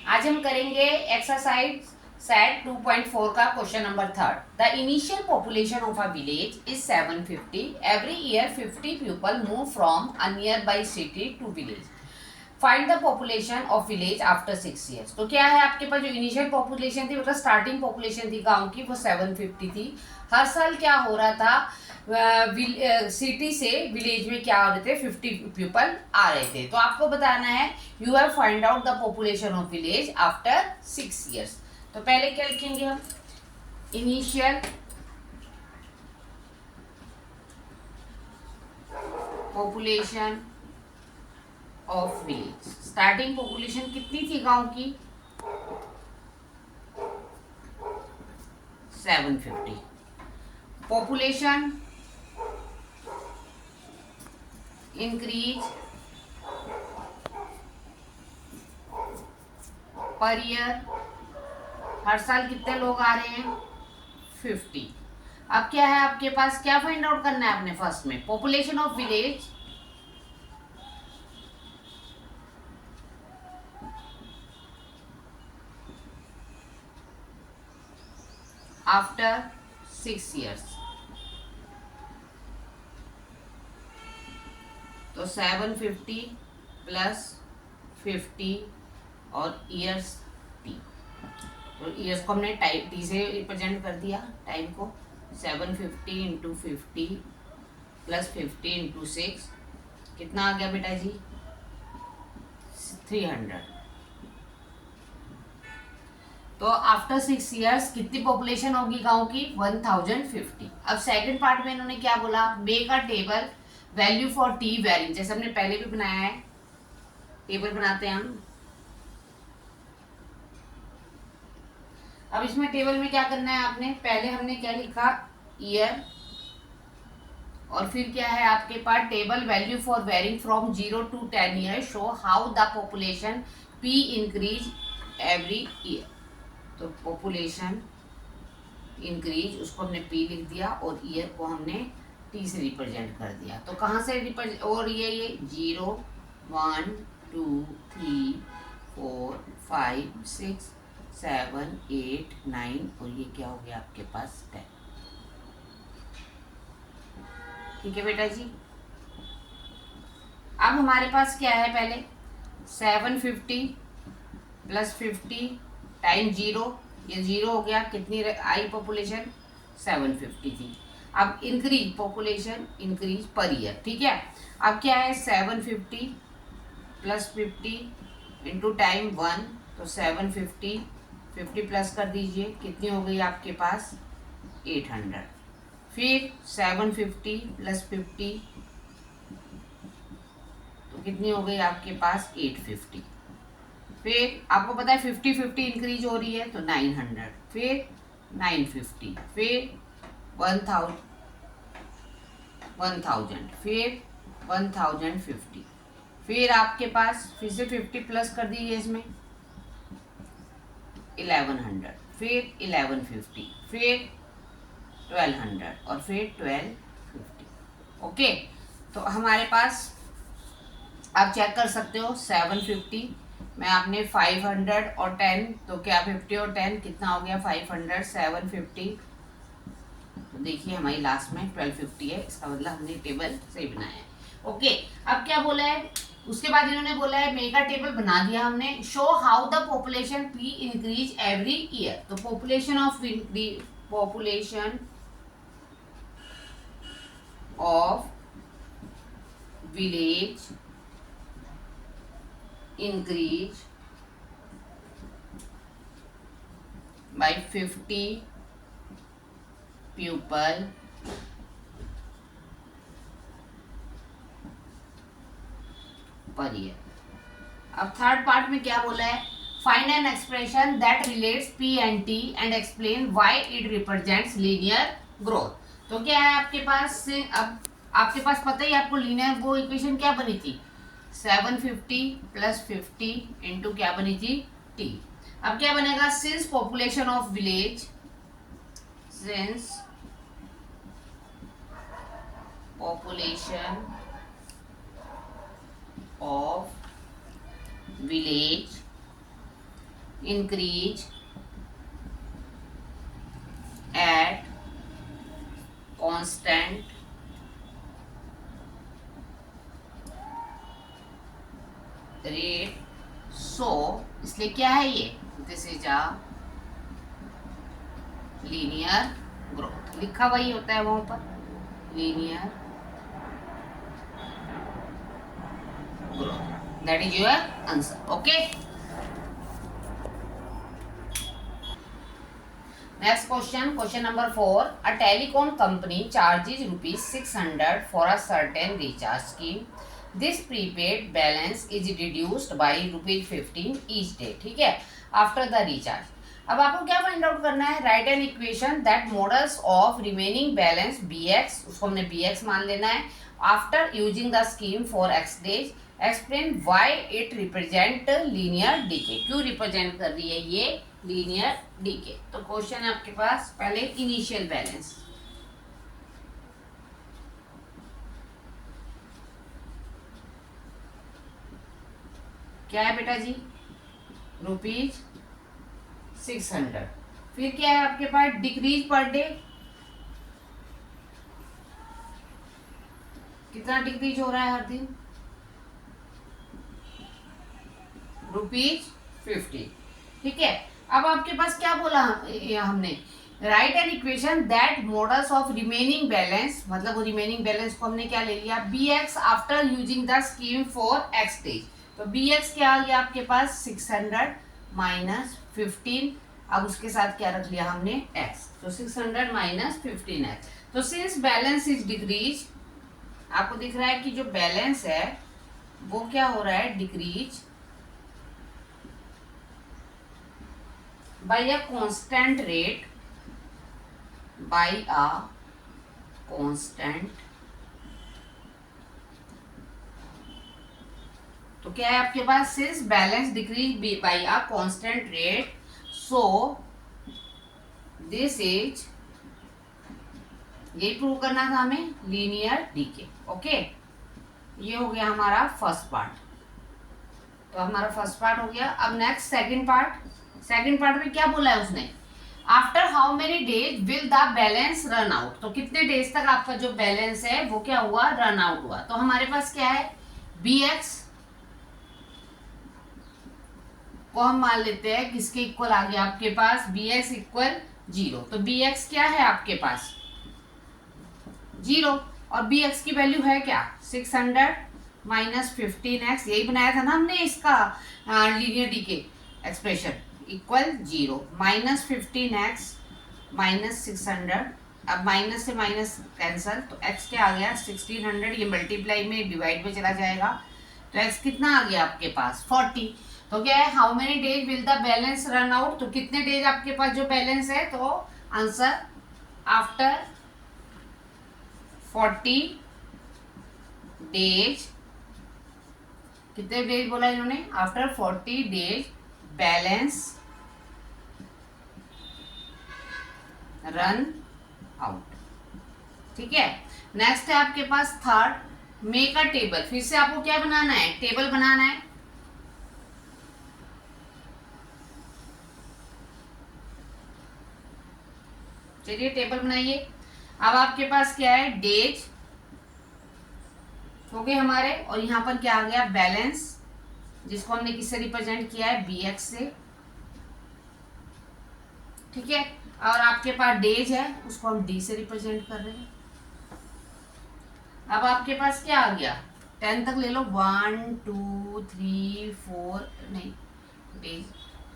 आज हम करेंगे एक्सरसाइज सेट 2.4 का question number third. The initial population of a village is 750। Every year 50 people move from a nearby city to village. Find the population of village after 6 years. तो क्या है आपके पास जो initial population थी, मतलब starting population थी गांव की, वो 750 थी। हर साल क्या हो रहा था, सिटी से विलेज में क्या हो रहे थे, 50 पीपल आ रहे थे। तो आपको बताना है you have find out the population of village after 6 years. तो पहले क्या लिखेंगे हम, initial population of village. Starting population कितनी थी गांव की, 750। पॉपुलेशन इंक्रीज पर ईयर, हर साल कितने लोग आ रहे हैं, 50। अब क्या है आपके पास, क्या फाइंड आउट करना है आपने, फर्स्ट में population of village after 6 years. तो 750 प्लस 50 और ईयर्स टी। तो ईयर्स को हमने टाइप टी से रिप्रेजेंट कर दिया, टाइम को। 750 इंटू 50 प्लस 50 इंटू 6 कितना आ गया बेटा जी, 300। तो आफ्टर 6 ईयर्स कितनी पॉपुलेशन होगी गांव की, 1050। अब सेकंड पार्ट में इन्होंने क्या बोला, make a table value for T varying. जैसे हमने पहले भी बनाया है, टेबल बनाते हैं हम। अब इसमें टेबल में क्या करना है आपने, पहले हमने क्या लिखा, ईयर, और फिर क्या है आपके पास table value for varying from 0 to 10 year, show how the population P increase every year. तो पॉपुलेशन इंक्रीज, उसको हमने पी लिख दिया और ईयर को हमने टी से रिप्रेजेंट कर दिया। तो कहाँ से रिप्रेजेंट, और ये 0 1 2 3 4 5 6 7 8 9 और ये क्या हो गया आपके पास 10। ठीक है बेटा जी। अब हमारे पास क्या है, पहले 750 प्लस 50 टाइम 0, ये 0 हो गया, कितनी आई पॉपुलेशन, 750 थी। अब increase, population increase per year, ठीक है। अब क्या है, 750 प्लस 50 इंटू टाइम 1, तो 750, 50 प्लस कर दीजिए, कितनी हो गई आपके पास, 800। फिर 750 प्लस 50 तो कितनी हो गई आपके पास, 850। फिर आपको पता है 50-50 इंक्रीज हो रही है, तो 900, फिर 950, फिर 1000, फिर 1050, फिर आपके पास फिर से 50 प्लस कर दीजिए इसमें, 1100, फिर 1150, फिर 1200 और फिर 1250। ओके, तो हमारे पास आप चेक कर सकते हो 750 में आपने 500 और 10, तो क्या 50 और 10 कितना हो गया, 500, 750। तो देखिए हमारी लास्ट में 1250 है, इसका मतलब हमने टेबल सही बनाया है। ओके, अब क्या बोला है, उसके बाद इन्होंने बोला है मेगा टेबल बना दिया हमने, show how the population P increase every year. तो population of village increase by 50 pupil per year। अब थर्ड पार्ट में क्या बोला है, find an expression that relates P and T and explain why it represents linear growth. तो क्या है आपके पास, अब आपके पास पता ही आपको लीनियर वो इक्वेशन क्या बनी थी, 750 प्लस 50 इंटू क्या बनी थी, टी। अब क्या बनेगा, since population of village, since population of village increase at constant rate, so इसलिए क्या है ये, this is a linear growth, लिखा वही होता है वहां पर, linear growth, that is your answer. Okay, next question number 4. A telecom company charges rupees 600 for a certain recharge scheme. This prepaid balance is reduced by rupees 15 each day. ठीक है, after the recharge. अब आपको क्या find out करना है, write an equation that models of remaining balance bx, उसको हमने bx मान लेना है, after using the scheme for x days. Explain why it represent linear decay, क्यों रिप्रेजेंट कर रही है ये लीनियर डीके. तो क्वेश्चन है आपके पास, पहले इनिशियल बैलेंस. क्या है बेटा जी, रुपीज 600. फिर क्या है आपके पास, डिक्रीज पर डे, कितना डिक्रीज हो रहा है हर दिन, ₹50. ठीक है, अब आपके पास क्या बोला हमने, right an equation that models of remaining balance, मतलब वो रिमेनिंग बैलेंस को हमने क्या ले लिया, bx after using the scheme for x days. तो bx क्या आ गया आपके पास, 600 माइनस 15, अब उसके साथ क्या रख लिया हमने, x, तो 600 माइनस 15x. तो सिंस बैलेंस इज डिक्रीज, आपको दिख रहा है कि जो बैलेंस है वो क्या हो रहा है, decrease by a constant rate, by a constant, तो क्या है आपके पास, since balance decrease by a constant rate, so this is, ये प्रूव करना था हमें, लीनियर डीके. ओके, ये हो गया हमारा फर्स्ट पार्ट. तो हमारा फर्स्ट पार्ट हो गया. अब next second part. Second part में क्या बोला है उसने, after how many days will the balance run out, तो कितने डेज तक आपका जो बैलेंस है वो क्या हुआ, रन आउट हुआ. तो हमारे पास क्या है, bx को हम मान लेते हैं किसके इक्वल आ गया आपके पास, bx इक्वल 0. तो bx क्या है आपके पास, 0, और bx की वैल्यू है क्या, 600 माइनस 15x, यही बनाया था ना हमने इसका linear decay expression, equal 0, minus 15x minus 600, अब माइनस से माइनस कैंसल, तो x क्या आ गया, 1600, ये मल्टीप्लाई में डिवाइड में चला जाएगा, तो x कितना आ गया आपके पास, 40. तो क्या है, how many days will the balance run out, तो कितने डेज आपके पास जो बैलेंस है, तो आंसर आफ्टर 40 डेज, कितने डेज बोला इन्होंने, after 40 days balance run out. ठीक है, नेक्स्ट है आपके पास थर्ड, मेक अ टेबल. फिर से आपको क्या बनाना है, टेबल बनाना है. चलिए टेबल बनाइए. अब आपके पास क्या है, डेज हो गए हमारे, और यहां पर क्या आ गया, बैलेंस, जिसको हमने किससे रिप्रेजेंट किया है, bx से. ठीक है, और आपके पास डेज है, उसको हम d से रिप्रेजेंट कर रहे हैं. अब आपके पास क्या आ गया, 10 तक ले लो, 1 2 3 4, नहीं, डेज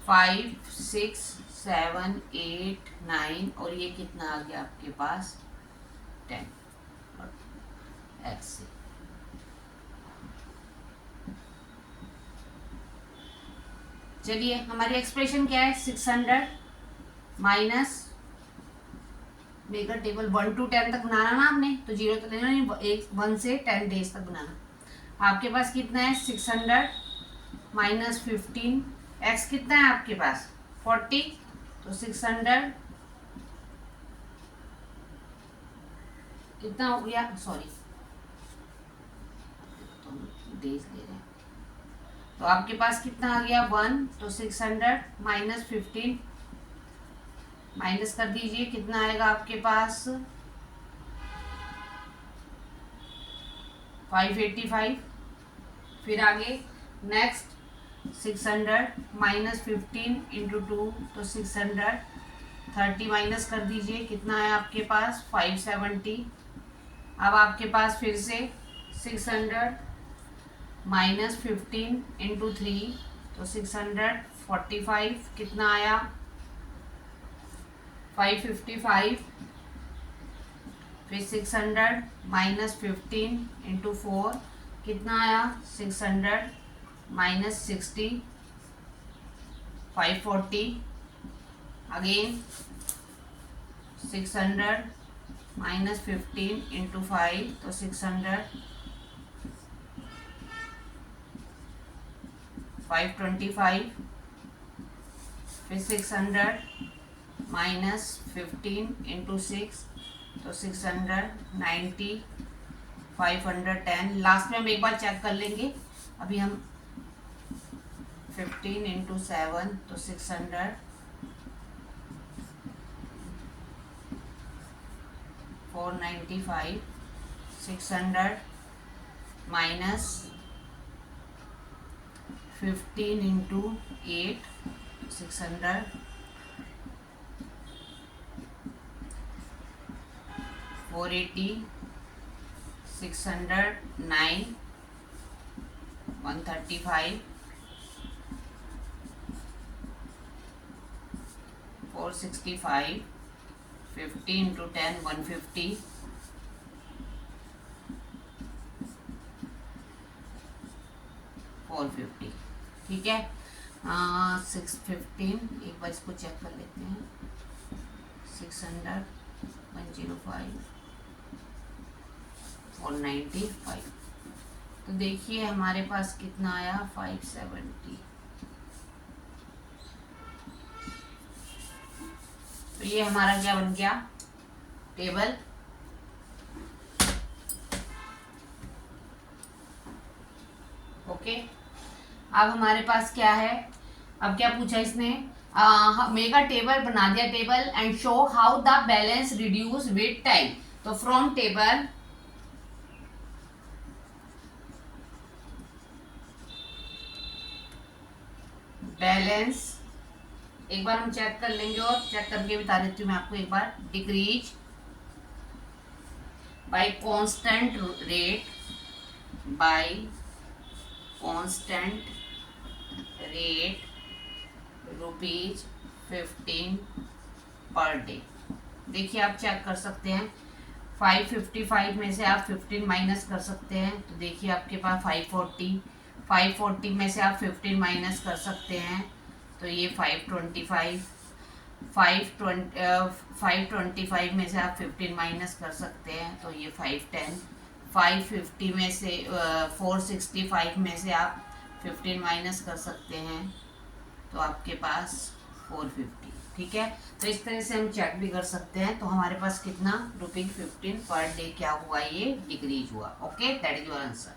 5 6 7 8 9, और ये कितना आ गया आपके पास, 10, और x से. चलिए हमारी एक्सप्रेशन क्या है, 600 माइनस, मेगा टेबल 1 to 10 तक बनाना ना आपने, तो 0 तो लेना नहीं, 1 से 10 डेज तक बनाना. आपके पास कितना है, 600 माइनस 15, x कितना है आपके पास, 40, तो 600 कितना हो गया, सॉरी तो डेज ले रहे हैं, तो आपके पास कितना आ गया 1, तो 600 माइनस 15 माइनस कर दीजिए, कितना आएगा आपके पास 585। फिर आगे नेक्स्ट 600 माइनस 15 इंटू 2, तो 600 30 माइनस कर दीजिए, कितना है आपके पास 570। अब आपके पास फिर से 600 माइनस 15 इंटू 3, तो 645, कितना आया 555। फिर 600 माइनस 15 इंटू 4, कितना आया 600 माइनस 60, 540। अगेन 600 माइनस 15 इंटू 5, तो 600, 525। फिर 600 माइनस 15 इंटू 6, तो 690, 510। लास्ट में हम एक बार चेक कर लेंगे। अभी हम 15 इंटू 7, तो 600, 495, 600 माइनस 15 इंटू 8, 600, 480, 609, 135, 465, 50 इंटू 10, 150, 450। ठीक है, 615, एक बार इसको चेक कर लेते हैं। 600, 105, 495। तो देखिए हमारे पास कितना आया 570। तो ये हमारा क्या बन गया टेबल। ओके, अब हमारे पास क्या है, अब क्या पूछा इसने, मेक अ टेबल, बना दिया table and show how the balance reduce with time. तो फ्रॉम टेबल बैलेंस, एक बार हम चेक कर लेंगे और चेक करके बता देती हूँ मैं आपको एक बार। Decrease by constant rate, by constant rate ₹15 पर डे। देखिए आप चेक कर सकते हैं, 555 में से आप 15 माइनस कर सकते हैं, तो देखिए आपके पास 540 में से आप 15 माइनस कर सकते हैं, तो ये 525, 525 में से आप 15 माइनस कर सकते हैं, तो ये 510, 550 में से 465 में से आप 15 माइनस कर सकते हैं, तो आपके पास 450। ठीक है, तो इस तरह से हम चेक भी कर सकते हैं। तो हमारे पास कितना ₹15 पर डे क्या हुआ, ये डिक्रीज हुआ। Okay, that is your answer.